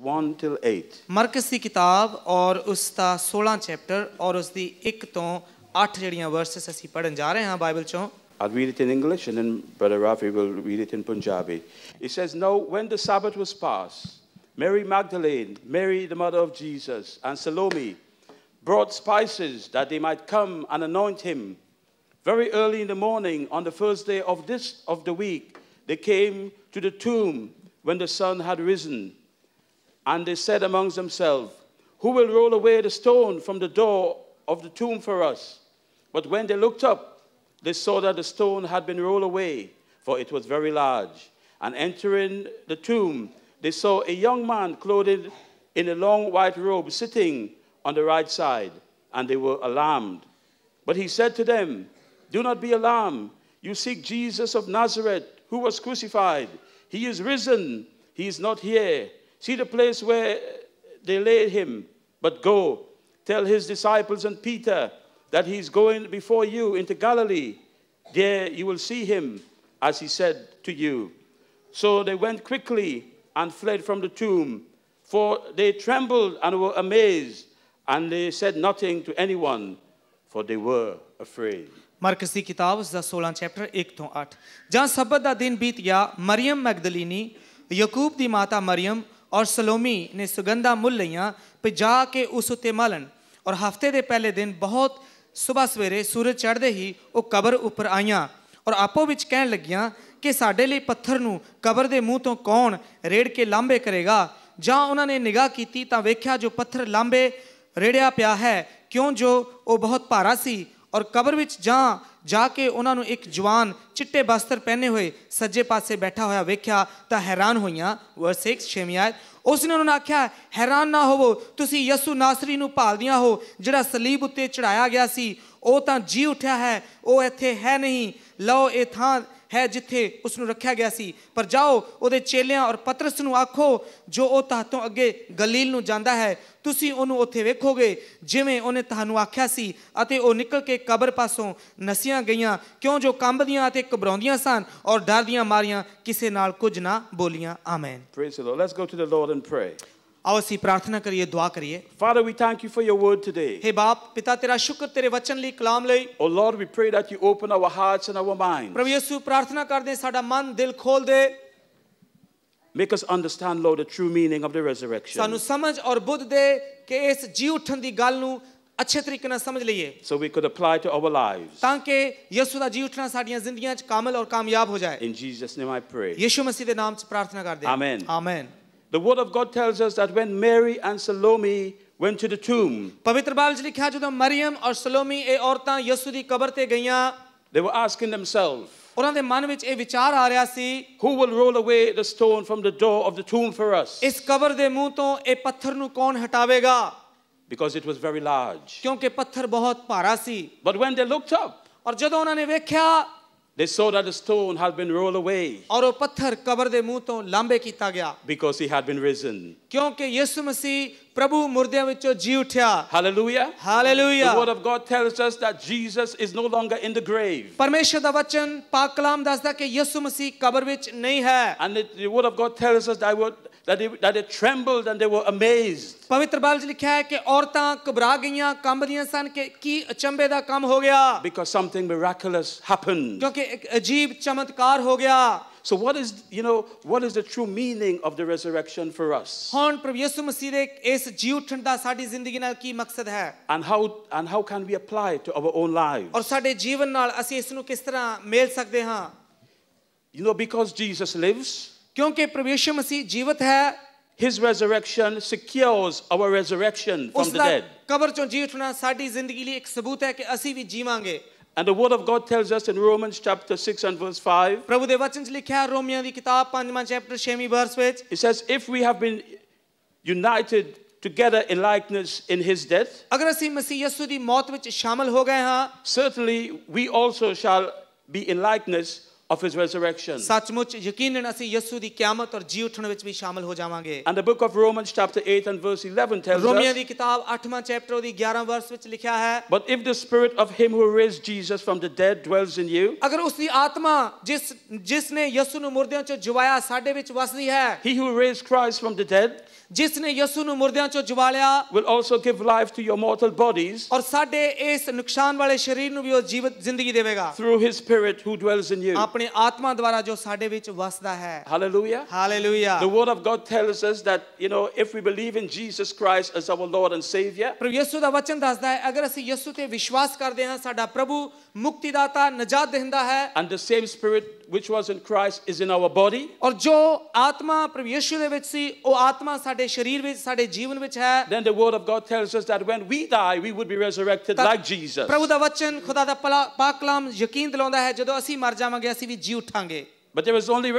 1 till 8. Marcus ਦੀ ਕਿਤਾਬ ਔਰ ਉਸ ਦਾ 16 ਚੈਪਟਰ ਔਰ ਉਸ ਦੀ 1 ਤੋਂ 8 ਜਿਹੜੀਆਂ ਵਰਸਸ ਅਸੀਂ ਪੜਨ ਜਾ ਰਹੇ ਹਾਂ ਬਾਈਬਲ ਚੋਂ. I'll read it in English and then Brother Rafi will read it in Punjabi. It says, Now when the Sabbath was past, Mary Magdalene, Mary the mother of Jesus, and Salome brought spices that they might come and anoint him. Very early in the morning, on the first day of the week, they came to the tomb when the sun had risen. And they said amongst themselves, Who will roll away the stone from the door of the tomb for us? But when they looked up, they saw that the stone had been rolled away, for it was very large. And entering the tomb, they saw a young man clothed in a long white robe sitting on the right side, and they were alarmed. But he said to them, Do not be alarmed. You seek Jesus of Nazareth, who was crucified. He is risen. He is not here. See the place where they laid him. But go, tell his disciples and Peter that he is going before you into Galilee. There you will see him, as he said to you. So they went quickly and fled from the tomb, for they trembled and were amazed, and they said nothing to anyone, for they were afraid. Marcus ਦੀ ਕਿਤਾਬ ਉਸ ਦਾ 16 chapter 1 ਤੋਂ 8. ਜਾਂ ਸਬਤ ਦਾ ਦਿਨ ਬੀਤ ਗਿਆ, ਮਰੀਮ ਮੈਗਦਲੀਨੀ, ਯਾਕੂਬ ਦੀ ਮਾਤਾ ਮਰੀਮ ਔਰ ਸਲੋਮੀ ਨੇ ਸੁਗੰਧਾ ਮੁੱਲ ਲਈਆਂ ਤੇ ਜਾ ਕੇ ਉਸ ਉੱਤੇ ਮਲਣ. ਔਰ ਹਫਤੇ ਦੇ ਪਹਿਲੇ ਦਿਨ ਬਹੁਤ ਸਵੇਰ ਸਵੇਰੇ ਸੂਰਜ ਚੜ੍ਹਦੇ ਹੀ ਉਹ ਕਬਰ ਉੱਪਰ ਆਈਆਂ ਔਰ ਆਪੋ ਵਿੱਚ ਕਹਿਣ ਲੱਗੀਆਂ ਕਿ ਸਾਡੇ ਲਈ ਪੱਥਰ ਨੂੰ ਕਬਰ ਦੇ ਮੂੰਹ ਤੋਂ ਕੌਣ ਰੇੜ ਕੇ ਲਾਂਬੇ ਕਰੇਗਾ. ਜਾਂ ਉਹਨਾਂ ਨੇ ਨਿਗਾਹ ਕੀਤੀ ਤਾਂ ਵੇਖਿਆ ਜੋ ਪੱਥਰ ਲਾਂਬੇ ਰੇੜਿਆ ਪਿਆ ਹੈ, ਕਿਉਂ ਜੋ ਉਹ ਬਹੁਤ ਭਾਰਾ ਸੀ. ਔਰ ਕਬਰ ਵਿੱਚ ਜਾ ਕੇ ਉਹਨਾਂ ਨੂੰ ਇੱਕ ਜਵਾਨ ਚਿੱਟੇ ਬਸਤਰ ਪਹਿਨੇ ਹੋਏ ਸੱਜੇ ਪਾਸੇ ਬੈਠਾ ਹੋਇਆ ਵੇਖਿਆ ਤਾਂ ਹੈਰਾਨ ਹੋਈਆਂ. ਵਰਸ 6 ਛੇਵੀਂ ਆਇਤ. ਉਸ ਨੇ ਉਹਨਾਂ ਨੂੰ ਆਖਿਆ, ਹੈਰਾਨ ਨਾ ਹੋਵੋ, ਤੁਸੀਂ ਯਸੂ ਨਾਸਰੀ ਨੂੰ ਭਾਲਦੀਆਂ ਹੋ, ਜਿਹੜਾ ਸਲੀਬ ਉੱਤੇ ਚੜਾਇਆ ਗਿਆ ਸੀ. ਉਹ ਤਾਂ ਜੀ ਉੱਠਿਆ ਹੈ, ਉਹ ਇੱਥੇ ਹੈ ਨਹੀਂ. ਲਓ ਇਹ ਥਾਂ ਹੈ ਜਿੱਥੇ ਉਸ ਨੂੰ ਰੱਖਿਆ ਗਿਆ ਸੀ. ਪਰ ਜਾਓ ਉਹਦੇ ਚੇਲਿਆਂ ਔਰ ਪਤਰਸ ਨੂੰ ਆਖੋ ਜੋ ਉਹ ਤੁਹਾਤੋਂ ਅੱਗੇ ਗਲੀਲ ਨੂੰ ਜਾਂਦਾ ਹੈ, ਤੁਸੀਂ ਉਹਨੂੰ ਉੱਥੇ ਵੇਖੋਗੇ ਜਿਵੇਂ ਉਹਨੇ ਤੁਹਾਨੂੰ ਆਖਿਆ ਸੀ. ਅਤੇ ਉਹ ਨਿਕਲ ਕੇ ਕਬਰ ਪਾਸੋਂ ਨਸੀਆਂ ਗਈਆਂ, ਕਿਉਂ ਜੋ ਕੰਬਦੀਆਂ ਅਤੇ ਘਬਰਾਉਂਦੀਆਂ ਸਨ ਔਰ ਡਰਦੀਆਂ ਮਾਰੀਆਂ ਕਿਸੇ ਨਾਲ ਕੁਝ ਨਾ ਬੋਲੀਆਂ. Amen. Praise the Lord. Let's go to the Lord and pray. आओ ਅਸੀਂ प्रार्थना करिए, दुआ करिए. Father, we thank you for your word today. हे बाप पिता तेरा शुक्र तेरे वचन ਲਈ ਕਲਾਮ ਲਈ. Oh Lord, we pray that you open our hearts and our minds. ਪ੍ਰਭੂ ਯਿਸੂ ਪ੍ਰਾਰਥਨਾ ਕਰਦੇ ਸਾਡਾ ਮਨ ਦਿਲ ਖੋਲ ਦੇ. Make us understand, Lord, the true meaning of the resurrection. ਸਾਨੂੰ ਸਮਝ ਔਰ ਬੁੱਧ ਦੇ ਕਿ ਇਸ ਜੀ ਉੱਠਣ ਦੀ ਗੱਲ ਨੂੰ ਅੱਛੇ ਤਰੀਕੇ ਨਾਲ ਸਮਝ ਲਈਏ. So we could apply to our lives. ਤਾਂ ਕਿ ਯਿਸੂ ਦਾ ਜੀ ਉੱਠਣਾ ਸਾਡੀਆਂ ਜ਼ਿੰਦਗੀਆਂ 'ਚ ਕਾਮਲ ਔਰ ਕਾਮਯਾਬ ਹੋ ਜਾਏ. In Jesus' name I pray. ਯਿਸੂ ਮਸੀਹ ਦੇ ਨਾਮ 'ਚ ਪ੍ਰਾਰਥਨਾ ਕਰਦੇ ਹਾਂ. Amen. Amen. The word of God tells us that when Mary and Salome went to the tomb, ਪਵਿੱਤਰ ਬਾਈਬਲ 'ਚ ਲਿਖਿਆ ਜਦੋਂ ਮਰੀਮ ਔਰ ਸਲੋਮੀ ਇਹ ਔਰਤਾਂ ਯਿਸੂ ਦੀ ਕਬਰ ਤੇ ਗਈਆਂ, they were asking themselves, ਉਹਨਾਂ ਦੇ ਮਨ ਵਿੱਚ ਇਹ ਵਿਚਾਰ ਆ ਰਿਹਾ ਸੀ, Who will roll away the stone from the door of the tomb for us? ਇਸ ਕਬਰ ਦੇ ਮੂੰਹ ਤੋਂ ਇਹ ਪੱਥਰ ਨੂੰ ਕੌਣ ਹਟਾਵੇਗਾ? Because it was very large. ਕਿਉਂਕਿ ਪੱਥਰ ਬਹੁਤ ਭਾਰਾ ਸੀ. But when they looked up, ਔਰ ਜਦੋਂ ਉਹਨਾਂ ਨੇ ਵੇਖਿਆ, they saw that the stone had been rolled away. ਔਰ ਉਹ ਪੱਥਰ ਕਬਰ ਦੇ ਮੂੰਹ ਤੋਂ ਲਾਂਬੇ ਕੀਤਾ ਗਿਆ. Because he had been risen. ਕਿਉਂਕਿ ਯਿਸੂ ਮਸੀਹ ਪ੍ਰਭੂ ਮੁਰਦਿਆਂ ਵਿੱਚੋਂ ਜੀ ਉੱਠਿਆ. Hallelujah. Hallelujah. The word of God tells us that Jesus is no longer in the grave. ਪਰਮੇਸ਼ਰ ਦਾ ਵਚਨ ਪਾਕ ਕਲਾਮ ਦੱਸਦਾ ਕਿ ਯਿਸੂ ਮਸੀਹ ਕਬਰ ਵਿੱਚ ਨਹੀਂ ਹੈ. And the word of God tells us that they trembled and they were amazed. ਪਵਿੱਤਰ ਬਾਈਬਲ 'ਚ ਲਿਖਿਆ ਹੈ ਕਿ ਔਰਤਾਂ ਘਬਰਾ ਗਈਆਂ, ਕੰਬਦੀਆਂ ਸਨ ਕਿ ਕੀ ਅਚੰਭੇ ਦਾ ਕੰਮ ਹੋ ਗਿਆ. Because something miraculous happened. ਕਿਉਂਕਿ ਇੱਕ ਅਜੀਬ ਚਮਤਕਾਰ ਹੋ ਗਿਆ. So what is the true meaning of the resurrection for us? ਹੁਣ ਪ੍ਰਭੂ ਯਿਸੂ ਮਸੀਹ ਦੇ ਇਸ ਜੀ ਉੱਠਣ ਦਾ ਸਾਡੀ ਜ਼ਿੰਦਗੀ ਨਾਲ ਕੀ ਮਕਸਦ ਹੈ? And how can we apply it to our own lives? ਔਰ ਸਾਡੇ ਜੀਵਨ ਨਾਲ ਅਸੀਂ ਇਸ ਨੂੰ ਕਿਸ ਤਰ੍ਹਾਂ ਮੇਲ ਸਕਦੇ ਹਾਂ? Because Jesus lives, ਕਿਉਂਕਿ ਪ੍ਰਭੂ ਯਿਸੂ ਮਸੀਹ ਜੀਵਤ ਹੈ, his resurrection secures our resurrection from the dead. ਕਬਰ ਚੋਂ ਜੀ ਉੱਠਣਾ ਸਾਡੀ ਜ਼ਿੰਦਗੀ ਲਈ ਇੱਕ ਸਬੂਤ ਹੈ ਕਿ ਅਸੀਂ ਵੀ ਜੀਵਾਂਗੇ. And the word of God tells us in Romans chapter 6 and verse 5. ਪ੍ਰਭੂ ਦੇ ਵਚਨ 'ਚ ਲਿਖਿਆ ਰੋਮੀਆਂ ਦੀ ਕਿਤਾਬ 5ਵਾਂ ਚੈਪਟਰ 6ਵੀਂ ਵਰਸ ਵਿੱਚ, It says, if we have been united together in likeness in his death, ਅਗਰ ਅਸੀਂ ਮਸੀਹ ਯਿਸੂ ਦੀ ਮੌਤ ਵਿੱਚ ਸ਼ਾਮਲ ਹੋ ਗਏ ਹਾਂ, certainly we also shall be in likeness of his resurrection. ਸੱਚਮੁੱਚ ਯਕੀਨਨ ਅਸੀਂ ਯਿਸੂ ਦੀ ਕਿਆਮਤ ਔਰ ਜੀ ਉੱਠਣ ਵਿੱਚ ਵੀ ਸ਼ਾਮਲ ਹੋ ਜਾਵਾਂਗੇ। And the book of Romans chapter 8 and verse 11 tells ਰੋਮੀਆਂ us, ਦੀ ਕਿਤਾਬ 8ਵਾਂ ਚੈਪਟਰ ਉਹਦੀ 11 ਵਰਸ ਵਿੱਚ ਲਿਖਿਆ ਹੈ, but if the spirit of him who raised Jesus from the dead dwells in you, ਅਗਰ ਉਸ ਦੀ ਆਤਮਾ ਜਿਸ ਨੇ ਯਿਸੂ ਨੂੰ ਮੁਰਦਿਆਂ ਚੋਂ ਜਿਵਾਇਆ ਸਾਡੇ ਵਿੱਚ ਵਸਦੀ ਹੈ, he who raised Christ from the dead ਜਿਸ ਨੇ ਯਿਸੂ ਨੂੰ ਮੁਰਦਿਆਂ ਚੋਂ ਜਿਵਾਲਿਆ will also give life to your mortal bodies ਔਰ ਸਾਡੇ ਇਸ ਨੁਕਸਾਨ ਵਾਲੇ ਸਰੀਰ ਨੂੰ ਵੀ ਉਹ ਜੀਵਤ ਜ਼ਿੰਦਗੀ ਦੇਵੇਗਾ through his spirit who dwells in you. ਆਪਣੇ ਆਤਮਾ ਦੁਆਰਾ ਜੋ ਸਾਡੇ ਵਿੱਚ ਵਸਦਾ ਹੈ। Hallelujah. Hallelujah. The word of God tells us that, if we believe in Jesus Christ as our Lord and Savior, ਪ੍ਰਭੂ ਯਿਸੂ ਦਾ ਵਚਨ ਦੱਸਦਾ ਹੈ ਅਗਰ ਅਸੀਂ ਯਿਸੂ ਤੇ ਵਿਸ਼ਵਾਸ ਕਰਦੇ ਹਾਂ ਸਾਡਾ ਪ੍ਰਭੂ ਮੁਕਤੀਦਾਤਾ ਨਜਾਤ ਦਿੰਦਾ ਹੈ, and the same spirit which was in Christ is in our body, ਔਰ ਜੋ ਆਤਮਾ ਪ੍ਰਭੂ ਯਿਸੂ ਦੇ ਵਿੱਚ ਸੀ ਉਹ ਆਤਮਾ ਸਾਡੇ ਸਰੀਰ ਵਿੱਚ ਸਾਡੇ ਜੀਵਨ ਵਿੱਚ ਹੈ, then the word of God tells us that when we die we would be resurrected like Jesus. ਪ੍ਰਭੂ ਦਾ ਵਚਨ ਖੁਦਾ ਦਾ ਪਾਕ ਕਲਾਮ ਯਕੀਨ ਦਿਲਾਉਂਦਾ ਹੈ ਜਦੋਂ ਅਸੀਂ ਮਰ ਜਾਵਾਂਗੇ ਅਸੀਂ ਵੀ ਜੀ ਉਠਾਂਗੇ। But there is only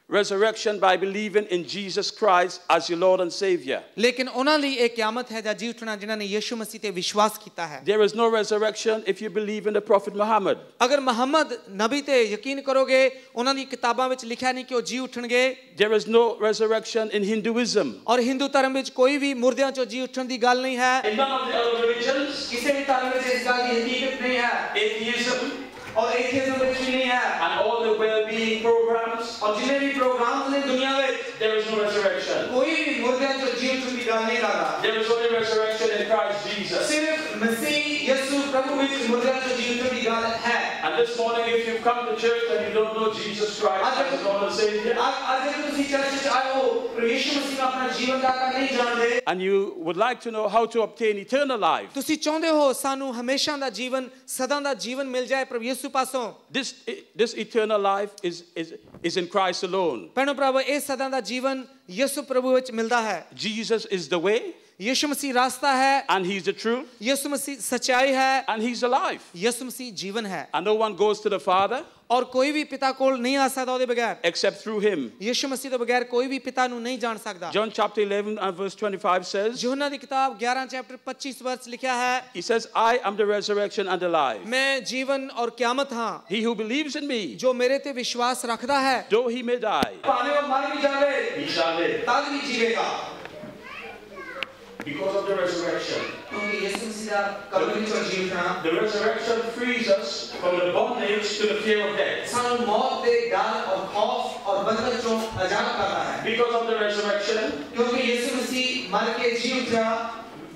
resurrection by believing in Jesus Christ as your Lord and Savior. ਲੇਕਿਨ ਉਹਨਾਂ ਲਈ ਇਹ ਕਿਆਮਤ ਹੈ ਜਾਂ ਜੀ ਉਠਣਾ ਜਿਨ੍ਹਾਂ ਨੇ ਯਿਸੂ ਮਸੀਹ ਤੇ ਵਿਸ਼ਵਾਸ ਕੀਤਾ ਹੈ। There is no resurrection if you believe in the prophet Muhammad. ਅਗਰ ਮੁਹੰਮਦ ਨਬੀ ਤੇ ਯਕੀਨ ਕਰੋਗੇ ਉਹਨਾਂ ਦੀ ਕਿਤਾਬਾਂ ਵਿੱਚ ਲਿਖਿਆ ਨਹੀਂ ਕਿ ਉਹ ਜੀ ਉਠਣਗੇ। There is no resurrection in Hinduism. ਔਰ ਹਿੰਦੂ ਧਰਮ ਵਿੱਚ ਕੋਈ ਵੀ ਮੁਰਦਿਆਂ ਚੋਂ ਜੀ ਉਠਣ ਦੀ ਗੱਲ ਨਹੀਂ ਹੈ। In none of the other religions, ਕਿਸੇ ਵੀ ਧਰਮ ਵਿੱਚ ਇਸ ਗੱਲ ਦੀ ਹਕੀਕਤ ਨਹੀਂ ਹੈ। atheism और एथियज्म ਵਿੱਚ ਵੀ ਨਹੀਂ ਹੈ। and all the well-being programs, और जितने भी प्रोग्राम्स ने दुनिया में there is no resurrection. कोई भी मुर्दों को जी उठने की ਗੱਲ नहीं कर रहा। There is only resurrection in Christ Jesus. सिर्फ मसीह यीशु प्रभु में मुर्दों को जी उठने की ਗੱਲ है। And this morning, if you've come to church and you don't know Jesus Christ as Lord and Savior, आज जब तुम चर्च में आए हो यीशु मसीह का अपना जीवन दाता नहीं जानते, and you would like to know how to obtain eternal life, ਤੁਸੀਂ ਚਾਹੁੰਦੇ ਹੋ ਸਾਨੂੰ ਹਮੇਸ਼ਾ ਦਾ ਜੀਵਨ ਸਦਾ ਦਾ ਜੀਵਨ ਮਿਲ ਜਾਏ ਪ੍ਰਭੂ ਯਿਸੂ ਪਾਸੋਂ। this eternal life is in Christ alone. ਭੈਣੋ ਭਰਾਵੋ ਇਹ ਸਦਾ ਦਾ ਜੀਵਨ ਯਿਸੂ ਪ੍ਰਭੂ ਵਿੱਚ ਮਿਲਦਾ ਹੈ। Jesus is the way, यीशु मसीह रास्ता है and he's the truth, यीशु मसीह सच्चाई है and he's the life. यीशु मसीह जीवन है And no one goes to the Father और कोई भी पिता कोल नहीं आ सकदा ਉਹਦੇ ਬਗੈਰ except through him. यीशु मसीह ਤੋਂ ਬਗੈਰ ਕੋਈ ਵੀ ਪਿਤਾ ਨੂੰ ਨਹੀਂ ਜਾਣ ਸਕਦਾ। John chapter 11 and verse 25 says, यूहन्ना ਦੀ किताब 11 ਚੈਪਟਰ 25 ਵਰਸ ਲਿਖਿਆ ਹੈ, he says, I am the resurrection and the life. मैं जीवन और कियामत हां, He who believes in me, जो मेरे ਤੇ ਵਿਸ਼ਵਾਸ ਰੱਖਦਾ ਹੈ though he may die, ਭਾਵੇਂ ਉਹ ਮਰ ਵੀ ਜਾਵੇ he shall live. ਤਦ ਵੀ ਜੀਵੇਗਾ। Because of the resurrection. क्योंकि यीशु मसीह ਦਾ ਕਬਰ ਵਿੱਚੋਂ ਜੀ ਉਠਣਾ The resurrection frees us from the bondage to the fear of death. ਸਾਨੂੰ ਮੌਤ ਦੇ ਡਰ ਔਰ ਖੌਫ ਔਰ ਬੰਧਨ ਤੋਂ ਆਜ਼ਾਦ ਕਰਦਾ ਹੈ। Because of the resurrection, क्योंकि यीशु मसीह मर के जी उठा,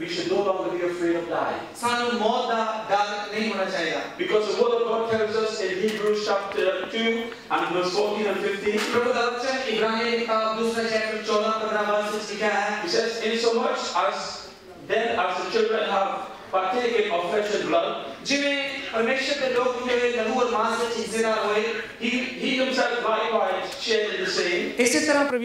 we should no longer be afraid of dying. ਸਾਨੂੰ ਮੌਤ ਦਾ ਡਰ ਨਹੀਂ ਹੋਣਾ ਚਾਹੀਦਾ। Because the word of God tells us in Hebrews chapter 2 and verse 14 and 15, प्रभु का वचन इब्रानियों की किताब दूसरा चैप्टर 14-15 वर्ष में लिखा है, he says, insomuch as then as the children have partaken of flesh and blood, जिन्हें परमेश्वर के लोग हुए लहू और मांस से हिस्सेदार हुए, he himself likewise shared in the same, इसी तरह प्रभु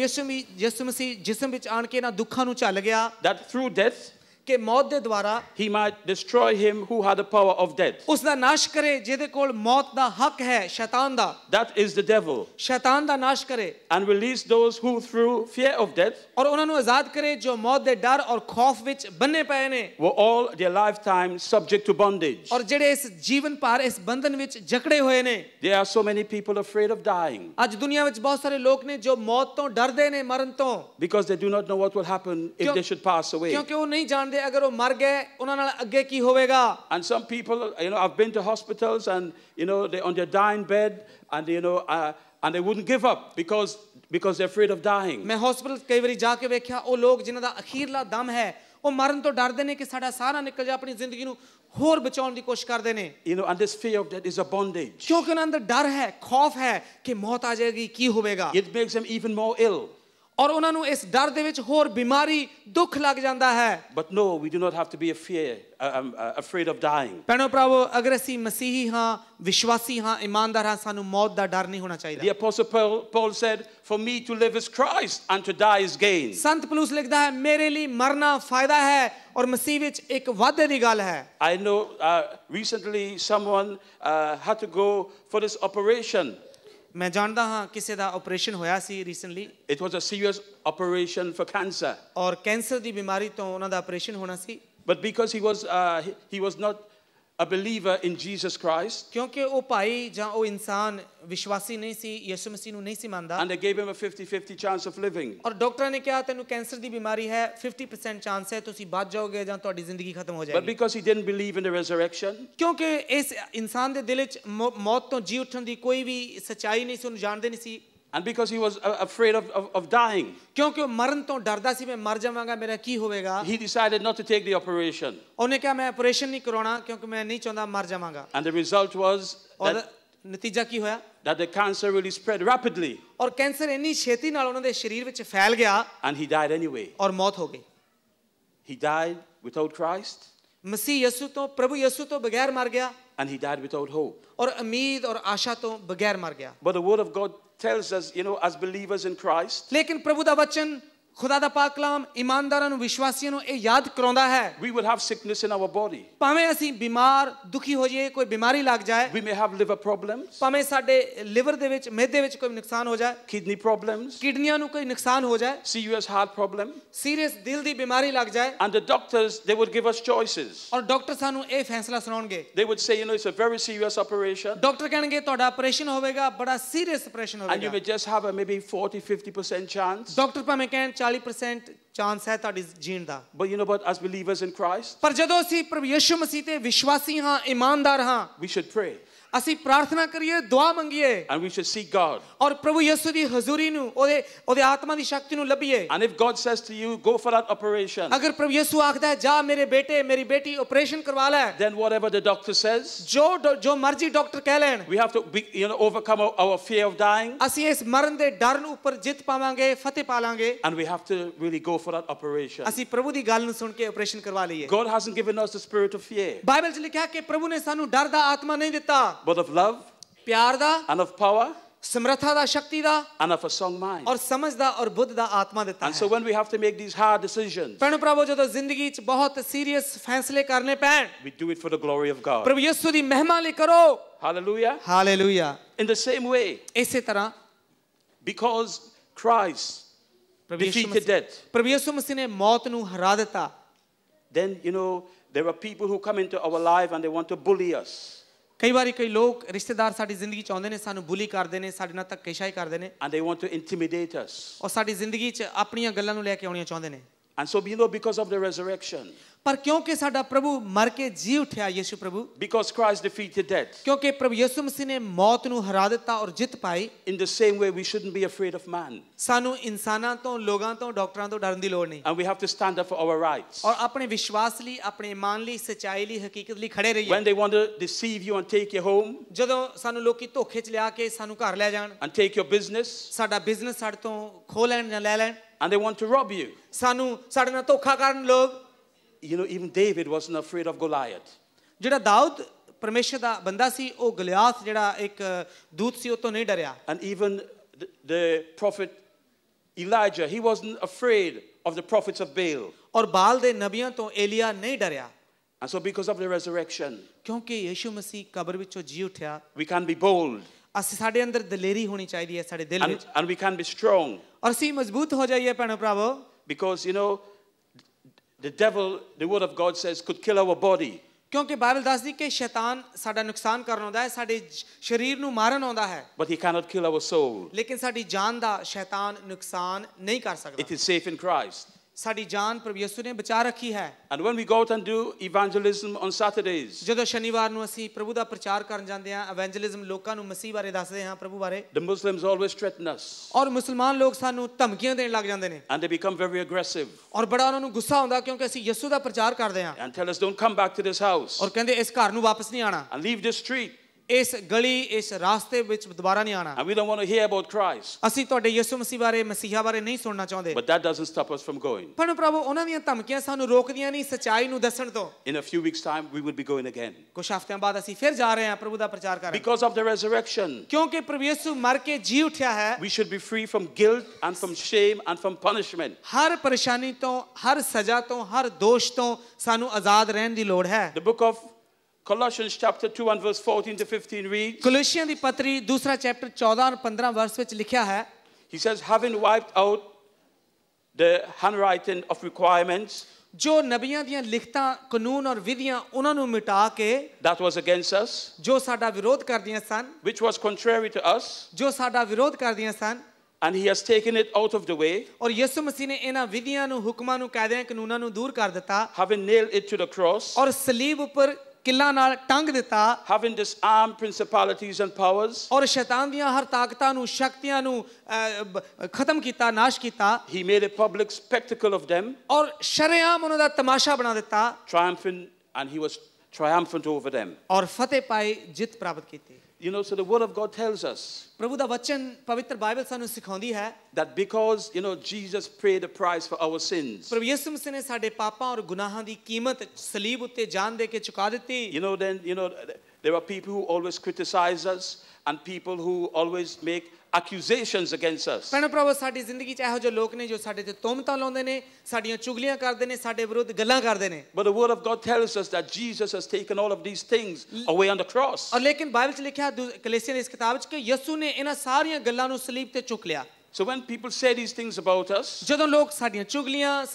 यीशु मसीह जिस्म ਵਿੱਚ ਆਣ ਕੇ ਨਾ ਦੁੱਖਾਂ ਨੂੰ ਝੱਲ ਗਿਆ that through death ਕਿ ਮੌਤ ਦੇ ਦੁਆਰਾ he might destroy him who had the power of death. ਉਸ ਦਾ ਨਾਸ਼ ਕਰੇ ਜਿਹਦੇ ਕੋਲ ਮੌਤ ਦਾ ਹੱਕ ਹੈ, ਸ਼ੈਤਾਨ ਦਾ। That is the devil. ਸ਼ੈਤਾਨ ਦਾ ਨਾਸ਼ ਕਰੇ And release those who through fear of death ਔਰ ਉਹਨਾਂ ਨੂੰ ਆਜ਼ਾਦ ਕਰੇ ਜੋ ਮੌਤ ਦੇ ਡਰ ਔਰ ਖੌਫ ਵਿੱਚ ਬੰਨੇ ਪਏ ਨੇ were all their lifetime subject to bondage. ਔਰ ਜਿਹੜੇ ਇਸ ਜੀਵਨ ਭਰ ਇਸ ਬੰਧਨ ਵਿੱਚ ਜਕੜੇ ਹੋਏ ਨੇ। There are so many people afraid of dying ਅੱਜ ਦੁਨੀਆ ਵਿੱਚ ਬਹੁਤ ਸਾਰੇ ਲੋਕ ਨੇ ਜੋ ਮੌਤ ਤੋਂ ਡਰਦੇ ਨੇ, ਮਰਨ ਤੋਂ, because they do not know what will happen if they should pass away. ਕਿਉਂਕਿ ਉਹ ਨਹੀਂ ਜਾਣਦੇ ਅਗਰ ਉਹ ਮਰ ਗਏ ਉਹਨਾਂ ਨਾਲ ਅੱਗੇ ਕੀ ਹੋਵੇਗਾ। And some people, I've been to hospitals and they're on their dying bed and and they wouldn't give up because they're afraid of dying. ਮੈਂ ਹਸਪੀਟਲ ਕਈ ਵਾਰੀ ਜਾ ਕੇ ਵੇਖਿਆ ਉਹ ਲੋਕ ਜਿਨ੍ਹਾਂ ਦਾ ਅਖੀਰਲਾ ਦਮ ਹੈ ਉਹ ਮਰਨ ਤੋਂ ਡਰਦੇ ਨੇ ਕਿ ਸਾਡਾ ਸਾਹ ਨਾ ਨਿਕਲ ਜਾ, ਆਪਣੀ ਜ਼ਿੰਦਗੀ ਨੂੰ ਹੋਰ ਬਚਾਉਣ ਦੀ ਕੋਸ਼ਿਸ਼ ਕਰਦੇ ਨੇ। And this fear of death is a bondage. ਕਿਉਂਕਿ ਉਹਨਾਂ ਅੰਦਰ ਡਰ ਹੈ, ਖੌਫ ਹੈ ਕਿ ਮੌਤ ਆ ਜਾਏਗੀ, ਕੀ ਹੋਵੇਗਾ। It makes them even more ill. ਔਰ ਉਹਨਾਂ ਨੂੰ ਇਸ ਡਰ ਦੇ ਵਿੱਚ ਹੋਰ ਬਿਮਾਰੀ, ਦੁੱਖ ਲੱਗ ਜਾਂਦਾ ਹੈ। But no, we do not have to be afraid of dying. ਭੈਣੋ ਭਰਾਵੋ, ਅਗਰ ਅਸੀਂ ਮਸੀਹੀ ਹਾਂ, ਵਿਸ਼ਵਾਸੀ ਹਾਂ, ਇਮਾਨਦਾਰ ਹਾਂ, ਸਾਨੂੰ ਮੌਤ ਦਾ ਡਰ ਨਹੀਂ ਹੋਣਾ ਚਾਹੀਦਾ। The apostle Paul said, for me to live is Christ and to die is gain. ਸੰਤ ਪੌਲੁਸ ਲਿਖਦਾ ਹੈ, ਮੇਰੇ ਲਈ ਮਰਨਾ ਫਾਇਦਾ ਹੈ ਔਰ ਮਸੀਹ ਵਿੱਚ ਇੱਕ ਵਾਧੇ ਦੀ ਗੱਲ ਹੈ। I know recently someone had to go for this operation. ਮੈਂ ਜਾਣਦਾ ਹਾਂ ਕਿਸੇ ਦਾ ਆਪਰੇਸ਼ਨ ਹੋਇਆ ਸੀ recently. It was a serious operation for cancer. ਔਰ ਕੈਂਸਰ ਦੀ ਬਿਮਾਰੀ ਤੋਂ ਉਹਨਾਂ ਦਾ ਆਪਰੇਸ਼ਨ ਹੋਣਾ ਸੀ। But because he was not a believer in Jesus Christ, ਕਿਉਂਕਿ ਉਹ ਭਾਈ ਜਾਂ ਉਹ ਇਨਸਾਨ ਵਿਸ਼ਵਾਸੀ ਨਹੀਂ ਸੀ, ਯਿਸੂ ਮਸੀਹ ਨੂੰ ਨਹੀਂ ਸੀ ਮੰਨਦਾ, and they gave him a 50-50 chance of living. ਔਰ ਡਾਕਟਰਾਂ ਨੇ ਕਿਹਾ ਤੈਨੂੰ ਕੈਂਸਰ ਦੀ ਬਿਮਾਰੀ ਹੈ, 50% ਚਾਂਸ ਹੈ ਤੁਸੀਂ ਬਚ ਜਾਓਗੇ ਜਾਂ ਤੁਹਾਡੀ ਜ਼ਿੰਦਗੀ ਖਤਮ ਹੋ But ਜਾਏਗੀ। because he didn't believe in the resurrection, ਕਿਉਂਕਿ ਇਸ ਇਨਸਾਨ ਦੇ ਦਿਲ ਵਿੱਚ ਮੌਤ ਤੋਂ ਜੀ ਉੱਠਣ ਦੀ ਕੋਈ ਵੀ ਸੱਚਾਈ ਨਹੀਂ ਸੀ, ਉਹਨੂੰ ਜਾਣਦੇ ਨਹੀਂ ਸੀ, and because he was afraid of dying, ਕਿਉਂਕਿ ਉਹ ਮਰਨ ਤੋਂ ਡਰਦਾ ਸੀ, ਮੈਂ ਮਰ ਜਾਵਾਂਗਾ ਮੇਰਾ ਕੀ ਹੋਵੇਗਾ। he decided not to take the operation. ਉਹਨੇ ਕਿਹਾ ਮੈਂ ਆਪਰੇਸ਼ਨ ਨਹੀਂ ਕਰਾਉਣਾ ਕਿਉਂਕਿ ਮੈਂ ਨਹੀਂ ਚਾਹੁੰਦਾ ਮਰ ਜਾਵਾਂਗਾ। And the result was ਔਰ ਨਤੀਜਾ ਕੀ ਹੋਇਆ? that the cancer really spread rapidly, ਔਰ ਕੈਂਸਰ ਇੰਨੀ ਛੇਤੀ ਨਾਲ ਉਹਨਾਂ ਦੇ ਸਰੀਰ ਵਿੱਚ ਫੈਲ ਗਿਆ and he died anyway. ਔਰ ਮੌਤ ਹੋ ਗਈ। He died without Christ, ਮਸੀਹ ਯਿਸੂ ਤੋਂ, ਪ੍ਰਭੂ ਯਿਸੂ ਤੋਂ ਬਗੈਰ ਮਰ ਗਿਆ and he died without hope. ਔਰ ਉਮੀਦ ਔਰ ਆਸ਼ਾ ਤੋਂ ਬਗੈਰ ਮਰ ਗਿਆ। But the word of God tells us, as believers in Christ, ਲੇਕਿਨ ਪ੍ਰਭੂ ਦਾ ਵਚਨ, ਖੁਦਾ ਦਾ ਪਾਕ ਕਲਾਮ ਇਮਾਨਦਾਰਾਂ ਨੂੰ, ਵਿਸ਼ਵਾਸੀਆਂ ਨੂੰ ਇਹ ਯਾਦ ਕਰਾਉਂਦਾ ਹੈ we will have sickness in our body. ਭਾਵੇਂ ਅਸੀਂ ਬਿਮਾਰ ਦੁਖੀ ਹੋ ਜਾਈਏ, ਕੋਈ ਬਿਮਾਰੀ ਲੱਗ ਜਾਏ, We may have liver problems, ਭਾਵੇਂ ਸਾਡੇ ਲਿਵਰ ਦੇ ਵਿੱਚ, ਮਿਹਦੇ ਵਿੱਚ ਕੋਈ ਨੁਕਸਾਨ ਹੋ ਜਾਏ, kidney problems, ਕਿਡਨੀਆਂ ਨੂੰ ਕੋਈ ਨੁਕਸਾਨ ਹੋ ਜਾਏ, serious heart problem, ਸੀਰੀਅਸ ਦਿਲ ਦੀ ਬਿਮਾਰੀ ਲੱਗ ਜਾਏ, and the doctors, they would give us choices. ਔਰ ਡਾਕਟਰ ਸਾਨੂੰ ਇਹ ਫੈਸਲਾ ਸੁਣਾਉਣਗੇ। They would say, it's a very serious operation, doctor ਕਹਿਣਗੇ ਤੁਹਾਡਾ ਆਪਰੇਸ਼ਨ ਹੋਵੇਗਾ, ਬੜਾ ਸੀਰੀਅਸ ਆਪਰੇਸ਼ਨ and you ਹੋਵੇਗਾ। may just have a maybe 40-50% chance. Doctor ਭਾਵੇਂ ਕਹਿਣ 40% ਚਾਂਸ ਹੈ ਤੁਹਾਡੀ ਜੀਣ ਦਾ। But as believers in Christ, ਪਰ ਜਦੋਂ ਅਸੀਂ ਪ੍ਰਭੂ ਯਿਸੂ ਮਸੀਹ ਤੇ ਵਿਸ਼ਵਾਸੀ ਹਾਂ, ਇਮਾਨਦਾਰ ਹਾਂ, we should pray, ਅਸੀਂ ਪ੍ਰਾਰਥਨਾ ਕਰੀਏ, ਦੁਆ ਮੰਗੀਏ, and we should seek God. ਔਰ ਪ੍ਰਭੂ ਯਿਸੂ ਦੀ ਹਜ਼ੂਰੀ ਨੂੰ, ਉਹਦੇ ਆਤਮਾ ਦੀ ਸ਼ਕਤੀ ਨੂੰ ਲੱਭੀਏ। And if God says to you, go for that operation, ਅਗਰ ਪ੍ਰਭੂ ਯਿਸੂ ਆਖਦਾ ਹੈ ਜਾ ਮੇਰੇ ਬੇਟੇ, ਮੇਰੀ ਬੇਟੀ ਆਪਰੇਸ਼ਨ ਕਰਵਾ ਲੈ, then whatever the doctor says, ਜੋ ਮਰਜ਼ੀ ਡਾਕਟਰ ਕਹਿ ਲੈਣ, we have to overcome our fear of dying, ਅਸੀਂ ਇਸ ਮਰਨ ਦੇ ਡਰ ਨੂੰ ਉੱਪਰ ਜਿੱਤ ਪਾਵਾਂਗੇ, ਫਤਿਹ ਪਾ ਲਾਂਗੇ। and we have to really go for that operation. ਅਸੀਂ ਪ੍ਰਭੂ ਦੀ ਗੱਲ ਨੂੰ ਸੁਣ ਕੇ ਆਪਰੇਸ਼ਨ ਕਰਵਾ ਲਈਏ। God hasn't given us the spirit of fear, Bible 'ਚ ਲਿਖਿਆ ਕਿ ਪ੍ਰਭੂ ਨੇ ਸਾਨੂੰ ਡਰ ਦਾ ਆਤਮਾ ਨਹੀਂ ਦਿੱਤਾ, but of love, ਪਿਆਰ ਦਾ, and of power, ਸਮਰੱਥਾ ਦਾ, ਸ਼ਕਤੀ ਦਾ, and of a sound mind. ਔਰ ਸਮਝ ਦਾ ਔਰ ਬੁੱਧ ਦਾ ਆਤਮਾ ਦਿੱਤਾ And so ਹੈ। when we have to make these hard decisions, ਭੈਣੋ ਭਰਾਵੋ, ਜਦੋਂ ਜ਼ਿੰਦਗੀ 'ਚ ਬਹੁਤ ਸੀਰੀਅਸ ਫੈਸਲੇ ਕਰਨੇ ਪੈਣ, we do it for the glory of God. ਪ੍ਰਭੂ ਯਿਸੂ ਦੀ ਮਹਿਮਾ ਲਈ ਕਰੋ। Hallelujah. Hallelujah. In the same way, ਇਸੇ ਤਰ੍ਹਾਂ because Christ defeated death, ਪ੍ਰਭੂ ਯਿਸੂ ਮਸੀਹ ਨੇ ਮੌਤ ਨੂੰ ਹਰਾ ਦਿੱਤਾ, then there are people who come into our life and they want to bully us. ਕਈ ਵਾਰੀ ਕਈ ਲੋਕ ਰਿਸ਼ਤੇਦਾਰ ਸਾਡੀ ਜ਼ਿੰਦਗੀ 'ਚ ਆਉਂਦੇ ਨੇ, ਸਾਨੂੰ ਬੁਲੀ ਕਰਦੇ ਨੇ, ਸਾਡੇ ਨਾਲ ਧੱਕੇਸ਼ਾਹੀ ਕਰਦੇ ਨੇ, And they want to intimidate us. ਔਰ ਸਾਡੀ ਜ਼ਿੰਦਗੀ 'ਚ ਆਪਣੀਆਂ ਗੱਲਾਂ ਨੂੰ ਲੈ ਕੇ ਆਉਣੀਆਂ ਚਾਹੁੰਦੇ ਨੇ। And so, because of the resurrection, ਪਰ ਕਿਉਂਕਿ ਸਾਡਾ ਪ੍ਰਭੂ ਮਰ ਕੇ ਜੀ ਉੱਠਿਆ, ਯਿਸੂ ਪ੍ਰਭੂ, because Christ defeated death, ਕਿਉਂਕਿ ਪ੍ਰਭੂ ਯਿਸੂ ਮਸੀਹ ਨੇ ਮੌਤ ਨੂੰ ਹਰਾ ਦਿੱਤਾ ਔਰ ਜਿੱਤ ਪਾਈ, in the same way we shouldn't be afraid of man. ਸਾਨੂੰ ਇਨਸਾਨਾਂ ਤੋਂ, ਲੋਕਾਂ ਤੋਂ, ਡਾਕਟਰਾਂ ਤੋਂ ਡਰਨ ਦੀ ਲੋੜ ਨਹੀਂ, And we have to stand up for our rights. ਔਰ ਆਪਣੇ ਵਿਸ਼ਵਾਸ ਲਈ, ਆਪਣੇ ਇਮਾਨ ਲਈ, ਸੱਚਾਈ ਲਈ, ਹਕੀਕਤ ਲਈ ਖੜੇ ਰਹੀਏ। When they want to deceive you and take you home ਜਦੋਂ ਸਾਨੂੰ ਲੋਕੀ ਧੋਖੇ 'ਚ ਲਿਆ ਕੇ ਸਾਨੂੰ ਘਰ ਲੈ ਜਾਣ, and take your business, ਸਾਡਾ ਬਿਜ਼ਨਸ ਸਾਡੇ ਤੋਂ ਖੋਹ ਲੈਣ ਜਾਂ ਲੈ ਲੈਣ, and they want to rob you. ਸਾਡੇ ਨਾਲ ਧੋਖਾ ਕਰਨ ਲੋਕ। Even David wasn't afraid of Goliath. ਜਿਹੜਾ ਦਾਊਦ ਪਰਮੇਸ਼ਰ ਦਾ ਬੰਦਾ ਸੀ, ਉਹ ਗਲਿਆਤ ਜਿਹੜਾ ਇੱਕ ਦੂਤ ਸੀ, ਉਹ ਤੋਂ ਨਹੀਂ ਡਰਿਆ। And even the prophet Elijah, he wasn't afraid of the prophets of Baal. ਔਰ ਬਾਲ ਦੇ ਨਬੀਆਂ ਤੋਂ ਏਲੀਆ ਨਹੀਂ ਡਰਿਆ। And so because of the resurrection, ਕਿਉਂਕਿ ਯਿਸੂ ਮਸੀਹ ਕਬਰ ਵਿੱਚੋਂ ਜੀ ਉੱਠਿਆ, we can be bold, ਅਸੀਂ, ਸਾਡੇ ਅੰਦਰ ਦਲੇਰੀ ਹੋਣੀ ਚਾਹੀਦੀ ਹੈ, ਸਾਡੇ ਦਿਲ ਵਿੱਚ, and we can be strong, ਔਰ ਅਸੀਂ ਮਜ਼ਬੂਤ ਹੋ ਜਾਈਏ ਭੈਣੋ ਭਰਾਵੋ। because the devil, the word of God says, could kill our body, ਕਿਉਂਕਿ ਬਾਈਬਲ ਦੱਸਦੀ ਕਿ ਸ਼ੈਤਾਨ ਸਾਡਾ ਨੁਕਸਾਨ ਕਰਨ ਆਉਂਦਾ ਹੈ, ਸਾਡੇ ਸਰੀਰ ਨੂੰ ਮਾਰਨ ਆਉਂਦਾ ਹੈ, but he cannot kill our soul. ਲੇਕਿਨ ਸਾਡੀ ਜਾਨ ਦਾ ਸ਼ੈਤਾਨ ਨੁਕਸਾਨ ਨਹੀਂ ਕਰ ਸਕਦਾ। It is safe in Christ. ਸਾਡੀ ਜਾਨ ਪ੍ਰਭੂ ਯਿਸੂ ਨੇ ਬਚਾ ਰੱਖੀ ਹੈ। And when we go out and do evangelism on Saturdays, ਜਦੋਂ ਸ਼ਨੀਵਾਰ ਨੂੰ ਅਸੀਂ ਪ੍ਰਭੂ ਦਾ ਪ੍ਰਚਾਰ ਕਰਨ ਜਾਂਦੇ ਹਾਂ, ਇਵੈਂਜਲਿਜ਼ਮ, ਲੋਕਾਂ ਨੂੰ ਮਸੀਹ ਬਾਰੇ ਦੱਸਦੇ ਹਾਂ, ਪ੍ਰਭੂ ਬਾਰੇ, the Muslims always threaten us, ਔਰ ਮੁਸਲਮਾਨ ਲੋਕ ਸਾਨੂੰ ਧਮਕੀਆਂ ਦੇਣ ਲੱਗ ਜਾਂਦੇ ਨੇ, and they become very aggressive ਔਰ ਬੜਾ ਉਹਨਾਂ ਨੂੰ ਗੁੱਸਾ ਆਉਂਦਾ ਕਿਉਂਕਿ ਅਸੀਂ ਯਿਸੂ ਦਾ ਪ੍ਰਚਾਰ ਕਰਦੇ ਹਾਂ, and tell us, don't come back to this house, ਔਰ ਕਹਿੰਦੇ ਇਸ ਘਰ ਨੂੰ ਵਾਪਸ ਨਹੀਂ ਆਣਾ, and leave this street, ਇਸ ਗਲੀ, ਇਸ ਰਾਸਤੇ ਵਿੱਚ ਦੁਬਾਰਾ ਨਹੀਂ ਆਣਾ, and we don't want to hear about Christ. ਅਸੀਂ ਤੁਹਾਡੇ ਯਿਸੂ ਮਸੀਹ ਬਾਰੇ, ਮਸੀਹਾ ਬਾਰੇ ਨਹੀਂ ਸੁਣਨਾ ਚਾਹੁੰਦੇ। But that doesn't stop us from going. ਪਰ ਪ੍ਰਭੂ, ਉਹਨਾਂ ਦੀਆਂ ਧਮਕੀਆਂ ਸਾਨੂੰ ਰੋਕਦੀਆਂ ਨਹੀਂ ਸੱਚਾਈ ਨੂੰ ਦੱਸਣ ਤੋਂ। In a few weeks' time, we will be going again. ਕੁਝ ਹਫ਼ਤਿਆਂ ਬਾਅਦ ਅਸੀਂ ਫਿਰ ਜਾ ਰਹੇ ਹਾਂ ਪ੍ਰਭੂ ਦਾ ਪ੍ਰਚਾਰ ਕਰਨ, Because of the resurrection, ਕਿਉਂਕਿ ਪ੍ਰਭੂ ਯਿਸੂ ਮਰ ਕੇ ਜੀ ਉੱਠਿਆ ਹੈ। we should be free from guilt and from shame and from punishment. ਹਰ ਪਰੇਸ਼ਾਨੀ ਤੋਂ, ਹਰ ਸਜ਼ਾ ਤੋਂ, ਹਰ ਦੋਸ਼ ਤੋਂ ਸਾਨੂੰ ਆਜ਼ਾਦ ਰਹਿਣ ਦੀ ਲੋੜ ਹੈ। The book of Colossians chapter 2 and verse 14 to 15 reads, ਕੋਲੋਸੀਆਂ ਦੀ ਪੱਤਰੀ ਦੂਸਰਾ ਚੈਪਟਰ 14 ਔਰ 15 ਵਰਸ ਵਿੱਚ ਲਿਖਿਆ ਹੈ, he says, having wiped out the handwriting of requirements ਜੋ ਨਬੀਆਂ ਦੀਆਂ ਲਿਖਤਾਂ ਕਾਨੂੰਨ ਔਰ ਵਿਧੀਆਂ ਉਹਨਾਂ ਨੂੰ ਮਿਟਾ ਕੇ that was against us, ਜੋ ਸਾਡਾ ਵਿਰੋਧ ਕਰਦੀਆਂ ਸਨ, which was contrary to us, ਜੋ ਸਾਡਾ ਵਿਰੋਧ ਕਰਦੀਆਂ ਸਨ, and he has taken it out of the way, ਔਰ ਯਿਸੂ ਮਸੀਹ ਨੇ ਇਹਨਾਂ ਵਿਧੀਆਂ ਨੂੰ, ਹੁਕਮਾਂ ਨੂੰ, ਕਾਇਦਿਆਂ, ਕਾਨੂੰਨਾਂ ਨੂੰ ਦੂਰ ਕਰ ਦਿੱਤਾ, having nailed it to the cross, ਔਰ ਸਲੀਬ ਉੱਪਰ ਕਿੱਲਾਂ ਨਾਲ ਟੰਗ ਦਿੱਤਾ, having disarmed principalities and powers. ਔਰ ਸ਼ੈਤਾਨ ਦੀਆਂ ਹਰ ਤਾਕਤਾਂ ਨੂੰ, ਸ਼ਕਤੀਆਂ ਨੂੰ ਖਤਮ ਕੀਤਾ, ਨਾਸ਼ ਕੀਤਾ, He made a public spectacle of them, ਔਰ ਸ਼ਰੇਆਮ ਉਹਨਾਂ ਦਾ ਤਮਾਸ਼ਾ ਬਣਾ ਦਿੱਤਾ, triumphant, and he was triumphant over them. ਔਰ ਫਤਿਹ ਪਾਈ, ਜਿੱਤ ਪ੍ਰਾਪਤ ਕੀਤੀ। You know, so the word of God tells us ਪ੍ਰਭੂ ਦਾ ਵਚਨ, ਪਵਿੱਤਰ ਬਾਈਬਲ ਸਾਨੂੰ ਸਿਖਾਉਂਦੀ ਹੈ that because, you know, Jesus paid the price for our sins, ਪ੍ਰਭੂ ਯਿਸੂ ਮਸੀਹ ਨੇ ਸਾਡੇ ਪਾਪਾਂ ਔਰ ਗੁਨਾਹਾਂ ਦੀ ਕੀਮਤ ਸਲੀਬ ਉੱਤੇ ਜਾਨ ਦੇ ਕੇ ਚੁਕਾ ਦਿੱਤੀ। you know, then, you know, there are people who always criticize us and people who always make accusations against us. ਭੈਣੋ ਭਰਾਵੋ, ਸਾਡੀ ਜ਼ਿੰਦਗੀ 'ਚ ਇਹੋ ਜਿਹੇ ਲੋਕ ਨੇ ਜੋ ਸਾਡੇ ਤੇ ਤੋਹਮਤਾਂ ਲਾਉਂਦੇ ਨੇ, ਸਾਡੀਆਂ ਚੁਗਲੀਆਂ ਕਰਦੇ ਨੇ, ਸਾਡੇ ਵਿਰੁੱਧ ਗੱਲਾਂ ਕਰਦੇ ਨੇ। But the word of God tells us that Jesus has taken all of these things away on the cross. ਔਰ ਲੇਕਿਨ ਬਾਈਬਲ 'ਚ ਲਿਖਿਆ ਕਲੀਸਿਆ ਦੀ ਇਸ ਕਿਤਾਬ 'ਚ ਕਿ ਯਿਸੂ ਨੇ ਇਹਨਾਂ ਸਾਰੀਆਂ ਗੱਲਾਂ ਨੂੰ ਸਲੀਬ ਤੇ ਚੁੱਕ ਲਿਆ। So when people say these things about us, ਜਦੋਂ ਲੋਕ ਸਾਡੀਆਂ ਚੁਗਲੀਆਂ,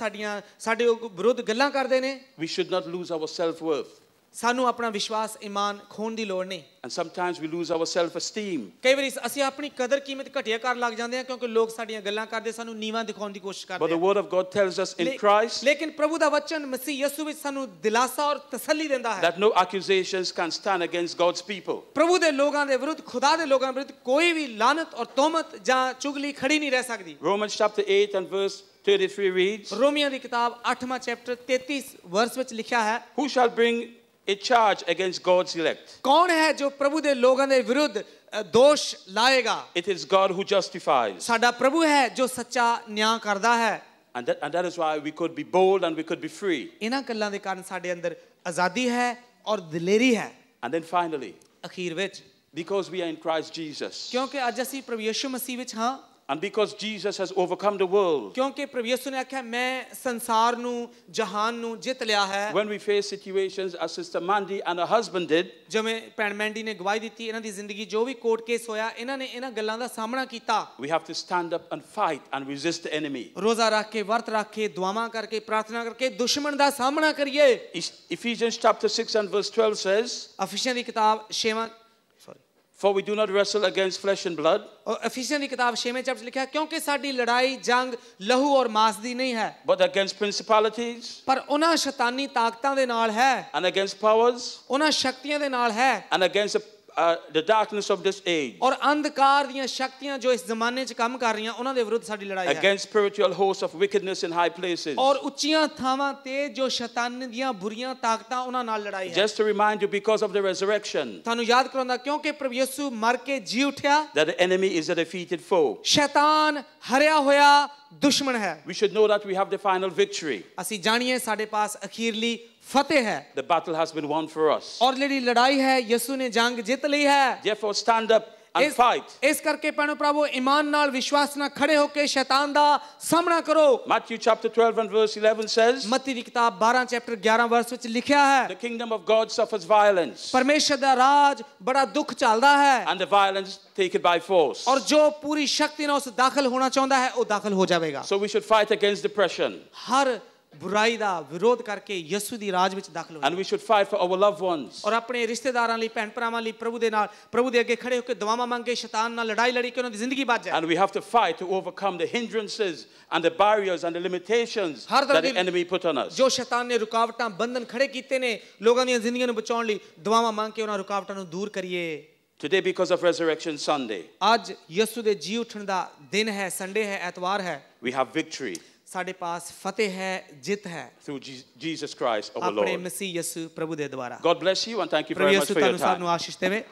ਸਾਡੇ ਵਿਰੁੱਧ ਗੱਲਾਂ ਕਰਦੇ ਨੇ, we should not lose our self-worth. ਸਾਨੂੰ ਆਪਣਾ ਵਿਸ਼ਵਾਸ, ਈਮਾਨ ਖੋਣ ਦੀ ਲੋੜ ਨਹੀਂ। And sometimes we lose our self-esteem. ਕਈ ਵਾਰੀ ਅਸੀਂ ਆਪਣੀ ਕਦਰ ਕੀਮਤ ਘਟੀਆ ਕਰਨ ਲੱਗ ਜਾਂਦੇ ਹਾਂ ਕਿਉਂਕਿ ਲੋਕ ਸਾਡੀਆਂ ਗੱਲਾਂ ਕਰਦੇ, ਸਾਨੂੰ ਨੀਵਾਂ ਦਿਖਾਉਣ ਦੀ ਕੋਸ਼ਿਸ਼ But ਕਰਦੇ the ਆ। word of God tells us in Christ ਲੇਕਿਨ ਪ੍ਰਭੂ ਦਾ ਵਚਨ ਮਸੀਹ ਯਿਸੂ ਵਿੱਚ ਸਾਨੂੰ ਦਿਲਾਸਾ ਔਰ ਤਸੱਲੀ ਦਿੰਦਾ ਹੈ। that no accusations can stand against God's people. ਪ੍ਰਭੂ ਦੇ ਲੋਕਾਂ ਦੇ ਵਿਰੁੱਧ, ਖੁਦਾ ਦੇ ਲੋਕਾਂ ਦੇ ਵਿਰੁੱਧ ਕੋਈ ਵੀ ਲਾਨਤ ਔਰ ਤੋਹਮਤ ਜਾਂ ਚੁਗਲੀ ਖੜੀ ਨਹੀਂ ਰਹਿ ਸਕਦੀ। Romans chapter 8 and verse 33 reads, ਰੋਮੀਆਂ ਦੀ ਕਿਤਾਬ 8ਵਾਂ ਚੈਪਟਰ 33 ਵਰਸ ਵਿੱਚ ਲਿਖਿਆ ਹੈ, who shall bring a charge against God's elect? ਕੌਣ ਹੈ ਜੋ ਪ੍ਰਭੂ ਦੇ ਲੋਕਾਂ ਦੇ ਵਿਰੁੱਧ ਦੋਸ਼ ਲਾਏਗਾ? It is God who justifies. ਸਾਡਾ ਪ੍ਰਭੂ ਹੈ ਜੋ ਸੱਚਾ ਨਿਆਂ ਕਰਦਾ ਹੈ। And that is why we could be bold and we could be free. ਇਹਨਾਂ ਗੱਲਾਂ ਦੇ ਕਾਰਨ ਸਾਡੇ ਅੰਦਰ ਆਜ਼ਾਦੀ ਹੈ ਔਰ ਦਲੇਰੀ ਹੈ। And then finally, ਅਖੀਰ ਵਿੱਚ, because we are in Christ Jesus, ਕਿਉਂਕਿ ਅੱਜ ਅਸੀਂ ਪ੍ਰਭੂ ਯਿਸੂ ਮਸੀਹ ਵਿੱਚ ਹਾਂ, and because Jesus has overcome the world, ਕਿਉਂਕਿ ਪ੍ਰਭੂ ਯਿਸੂ ਨੇ ਆਖਿਆ ਮੈਂ ਸੰਸਾਰ ਨੂੰ, ਜਹਾਨ ਨੂੰ ਜਿੱਤ ਲਿਆ ਹੈ। when we face situations as Sister Mandy and her husband did, ਜਿਵੇਂ ਭੈਣ ਮੈਂਡੀ ਨੇ ਗਵਾਹੀ ਦਿੱਤੀ, ਇਹਨਾਂ ਦੀ ਜ਼ਿੰਦਗੀ ਜੋ ਵੀ ਕੋਰਟ ਕੇਸ ਹੋਇਆ, ਇਹਨਾਂ ਨੇ ਇਹਨਾਂ ਗੱਲਾਂ ਦਾ ਸਾਹਮਣਾ ਕੀਤਾ। we have to stand up and fight and resist the enemy. ਰੋਜ਼ਾ ਰੱਖ ਕੇ, ਵਰਤ ਰੱਖ ਕੇ, ਦੁਆਵਾਂ ਕਰਕੇ, ਪ੍ਰਾਰਥਨਾ ਕਰਕੇ ਦੁਸ਼ਮਣ ਦਾ ਸਾਹਮਣਾ ਕਰੀਏ। Ephesians chapter 6 and verse 12 says, ਅਫੀਸੀਆਂ ਦੀ ਕਿਤਾਬ 6ਵਾਂ for we do not wrestle against flesh and blood, ਅਫੀਸੀਆਂ ਦੀ ਕਿਤਾਬ 6ਵੇਂ ਚੈਪਟਰ ਲਿਖਿਆ, ਕਿਉਂਕਿ ਸਾਡੀ ਲੜਾਈ ਜੰਗ ਲਹੂ ਔਰ ਮਾਸ ਦੀ ਨਹੀਂ ਹੈ, but against principalities ਪਰ ਉਹਨਾਂ ਸ਼ੈਤਾਨੀ ਤਾਕਤਾਂ ਦੇ ਨਾਲ ਹੈ, and against powers ਉਹਨਾਂ ਸ਼ਕਤੀਆਂ ਦੇ ਨਾਲ ਹੈ, and against the darkness of this age, ਔਰ ਅੰਧਕਾਰ ਦੀਆਂ ਸ਼ਕਤੀਆਂ ਜੋ ਇਸ ਜ਼ਮਾਨੇ 'ਚ ਕੰਮ ਕਰ ਰਹੀਆਂ, ਉਹਨਾਂ ਦੇ ਵਿਰੁੱਧ ਸਾਡੀ ਲੜਾਈ ਹੈ। against spiritual hosts of wickedness in high places. ਔਰ ਉੱਚੀਆਂ ਥਾਵਾਂ ਤੇ ਜੋ ਸ਼ੈਤਾਨ ਦੀਆਂ ਬੁਰੀਆਂ ਤਾਕਤਾਂ, ਉਹਨਾਂ ਨਾਲ ਲੜਾਈ ਹੈ। Just to remind you, because of the resurrection, ਤੁਹਾਨੂੰ ਯਾਦ ਕਰਾਉਂਦਾ, ਕਿਉਂਕਿ ਪ੍ਰਭੂ ਯਿਸੂ ਮਰ ਕੇ ਜੀ ਉੱਠਿਆ, that the enemy is a defeated foe. ਸ਼ੈਤਾਨ ਹਰਿਆ ਹੋਇਆ ਦੁਸ਼ਮਣ ਹੈ। We should know that we have the final victory. ਅਸੀਂ ਜਾਣੀਏ ਸਾਡੇ ਪਾਸ ਅਖੀਰਲੀ ਫਤਿਹ ਹੈ। The battle has been won for us. ਔਰ ਜਿਹੜੀ ਲੜਾਈ ਹੈ, ਯਿਸੂ ਨੇ ਜੰਗ ਜਿੱਤ ਲਈ ਹੈ। Therefore, stand up and fight. ਇਸ ਕਰਕੇ ਭੈਣੋ ਭਰਾਵੋ, ਈਮਾਨ ਨਾਲ, ਵਿਸ਼ਵਾਸ ਨਾਲ ਖੜੇ ਹੋ ਕੇ ਸ਼ੈਤਾਨ ਦਾ ਸਾਹਮਣਾ ਕਰੋ। Matthew chapter 12 and verse 11 says, ਮੱਤੀ ਦੀ ਕਿਤਾਬ 12 ਚੈਪਟਰ 11 ਵਰਸ ਵਿੱਚ ਲਿਖਿਆ ਹੈ, the kingdom of God suffers violence, ਪਰਮੇਸ਼ਰ ਦਾ ਰਾਜ ਬੜਾ ਦੁੱਖ ਚੱਲਦਾ ਹੈ, and the violence taken by force. ਔਰ ਜੋ ਪੂਰੀ ਸ਼ਕਤੀ ਨਾਲ ਉਸ ਦਾਖਲ ਹੋਣਾ ਚਾਹੁੰਦਾ ਹੈ, ਉਹ ਦਾਖਲ ਹੋ ਜਾਵੇਗਾ। So we should fight against depression. ਹਰ ਬੁਰਾਈ ਦਾ ਵਿਰੋਧ ਕਰਕੇ ਯਿਸੂ ਦੀ ਰਾਜ ਵਿੱਚ ਦਾਖਲ ਹੋ। And we should fight for our loved ones. ਔਰ ਆਪਣੇ ਰਿਸ਼ਤੇਦਾਰਾਂ ਲਈ, ਭੈਣ ਭਰਾਵਾਂ ਲਈ ਪ੍ਰਭੂ ਦੇ ਨਾਲ, ਪ੍ਰਭੂ ਦੇ ਅੱਗੇ ਖੜੇ ਹੋ ਕੇ ਦੁਆਵਾਂ ਮੰਗ ਕੇ ਸ਼ੈਤਾਨ ਨਾਲ ਲੜਾਈ ਲੜੀ ਕਿ ਉਹਨਾਂ ਦੀ ਜ਼ਿੰਦਗੀ ਬਚ ਜਾਏ। And we have to fight to overcome the hindrances and the barriers and the limitations that the enemy put on us. ਜੋ ਸ਼ੈਤਾਨ ਨੇ ਰੁਕਾਵਟਾਂ, ਬੰਧਨ ਖੜੇ ਕੀਤੇ ਨੇ ਲੋਕਾਂ ਦੀਆਂ ਜ਼ਿੰਦਗੀਆਂ ਨੂੰ ਬਚਾਉਣ ਲਈ, ਦੁਆਵਾਂ ਮੰਗ ਕੇ ਉਹਨਾਂ ਰੁਕਾਵਟਾਂ ਨੂੰ ਦੂਰ ਕਰੀਏ। Today, because of Resurrection Sunday, ਅੱਜ ਯਿਸੂ ਦੇ ਜੀ ਉੱਠਣ ਦਾ ਦਿਨ ਹੈ, ਸੰਡੇ ਹੈ, ਐਤਵਾਰ ਹੈ। we have victory ਸਾਡੇ ਪਾਸ ਫਤਿਹ ਹੈ, ਜਿੱਤ ਹੈ through Jesus Christ our ਆਪਣੇ Lord. ਮਸੀਹ ਯਿਸੂ ਪ੍ਰਭੂ ਦੇ ਦੁਆਰਾ। God bless you and thank you ਪ੍ਰਭੂ very much ਯਿਸੂ for your ਤੁਹਾਨੂੰ ਸਭ time. ਨੂੰ ਆਸ਼ੀਸ਼ ਦੇਵੇ।